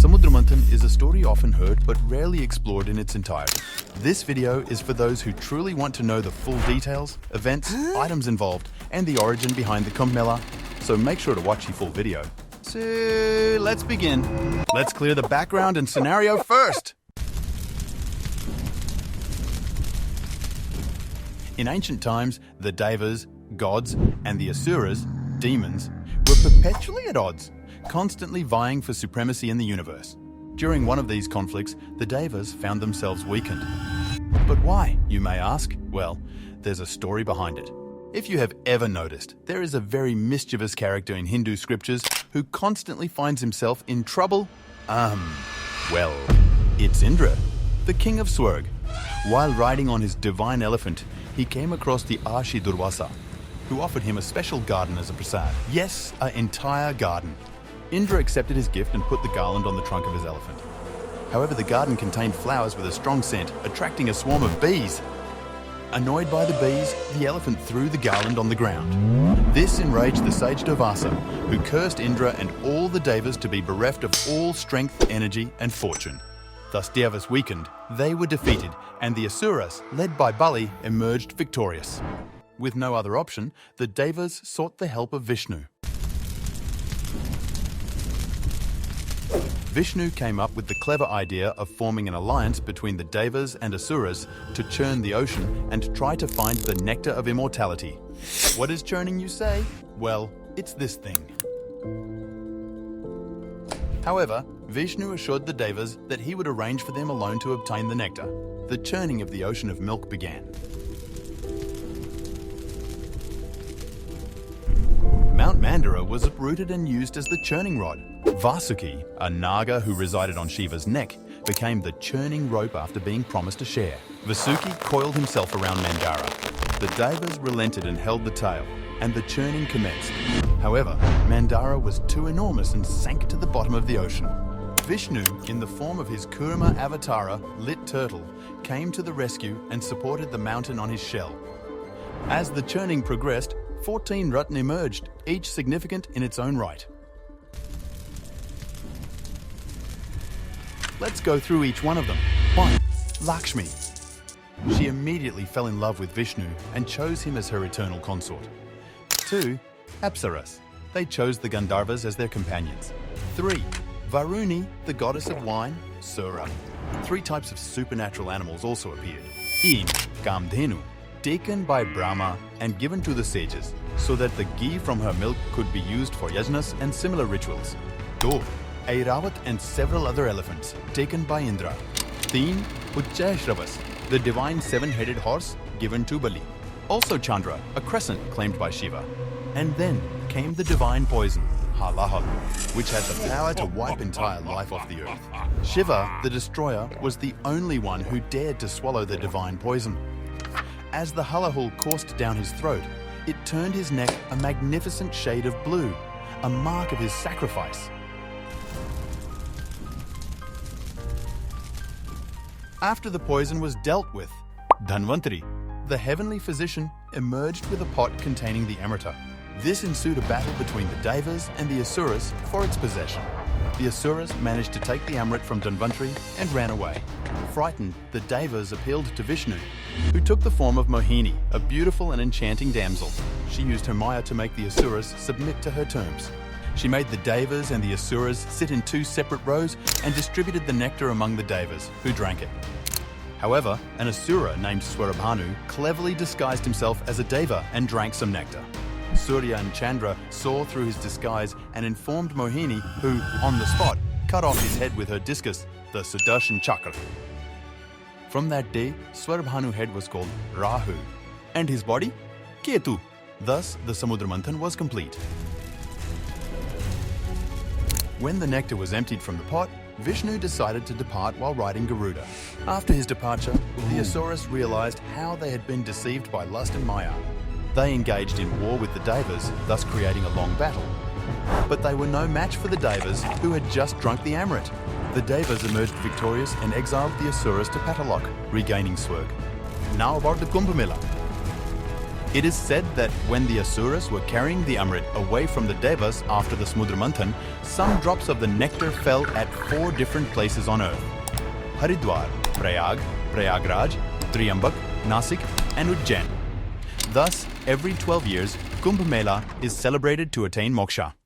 Samudra Manthan is a story often heard but rarely explored in its entirety. This video is for those who truly want to know the full details, events, items involved, and the origin behind the Kumbh Mela, so make sure to watch the full video. So, let's begin. Let's clear the background and scenario first. In ancient times, the Devas, gods, and the Asuras, demons, were perpetually at odds, constantly vying for supremacy in the universe. During one of these conflicts, the Devas found themselves weakened. But why, you may ask? Well, there's a story behind it. If you have ever noticed, there is a very mischievous character in Hindu scriptures who constantly finds himself in trouble. Well, it's Indra, the king of Swarg. While riding on his divine elephant, he came across the Arshi Durvasa, who offered him a special garden as a prasad. Yes, an entire garden. Indra accepted his gift and put the garland on the trunk of his elephant. However, the garden contained flowers with a strong scent, attracting a swarm of bees. Annoyed by the bees, the elephant threw the garland on the ground. This enraged the sage Devas, who cursed Indra and all the Devas to be bereft of all strength, energy, and fortune. Thus Devas weakened, they were defeated, and the Asuras, led by Bali, emerged victorious. With no other option, the Devas sought the help of Vishnu. Vishnu came up with the clever idea of forming an alliance between the Devas and Asuras to churn the ocean and try to find the nectar of immortality. What is churning, you say? Well, it's this thing. However, Vishnu assured the Devas that he would arrange for them alone to obtain the nectar. The churning of the ocean of milk began. Mount Mandara was uprooted and used as the churning rod. Vasuki, a naga who resided on Shiva's neck, became the churning rope after being promised a share. Vasuki coiled himself around Mandara. The Devas relented and held the tail, and the churning commenced. However, Mandara was too enormous and sank to the bottom of the ocean. Vishnu, in the form of his Kurma avatara, lit turtle, came to the rescue and supported the mountain on his shell. As the churning progressed, 14 Ratna emerged, each significant in its own right. Let's go through each one of them. 1. Lakshmi. She immediately fell in love with Vishnu and chose him as her eternal consort. 2. Apsaras. They chose the Gandharvas as their companions. 3. Varuni, the goddess of wine, Sura. 3 types of supernatural animals also appeared. In Kamdhenu, taken by Brahma and given to the sages, so that the ghee from her milk could be used for yajnas and similar rituals. 2. Airavat and several other elephants, taken by Indra. 3. Uchchashravas, the divine 7-headed horse given to Bali. Also Chandra, a crescent claimed by Shiva. And then came the divine poison, Halahal, which had the power to wipe entire life off the earth. Shiva, the destroyer, was the only one who dared to swallow the divine poison. As the halahul coursed down his throat, it turned his neck a magnificent shade of blue, a mark of his sacrifice. After the poison was dealt with, Dhanvantari, the heavenly physician, emerged with a pot containing the amrita. This ensued a battle between the Devas and the Asuras for its possession. The Asuras managed to take the amrit from Dhanvantari and ran away. Frightened, the Devas appealed to Vishnu, who took the form of Mohini, a beautiful and enchanting damsel. She used her maya to make the Asuras submit to her terms. She made the Devas and the Asuras sit in 2 separate rows and distributed the nectar among the Devas, who drank it. However, an Asura named Swarabhanu cleverly disguised himself as a Deva and drank some nectar. Surya and Chandra saw through his disguise and informed Mohini, who, on the spot, cut off his head with her discus, the Sudarshan Chakra. From that day, Swarabhanu's head was called Rahu, and his body, Ketu. Thus, the Samudra Manthan was complete. When the nectar was emptied from the pot, Vishnu decided to depart while riding Garuda. After his departure, the Asuras realized how they had been deceived by lust and maya. They engaged in war with the Devas, thus creating a long battle. But they were no match for the Devas, who had just drunk the amrit. The Devas emerged victorious and exiled the Asuras to Patalok, regaining Swarg. Now about the Kumbh Mela. It is said that when the Asuras were carrying the Amrit away from the Devas after the Samudra Manthan, some drops of the nectar fell at 4 different places on earth: Haridwar, Prayag, Prayagraj, Triambak, Nasik and Ujjain. Thus, every 12 years, Kumbh Mela is celebrated to attain moksha.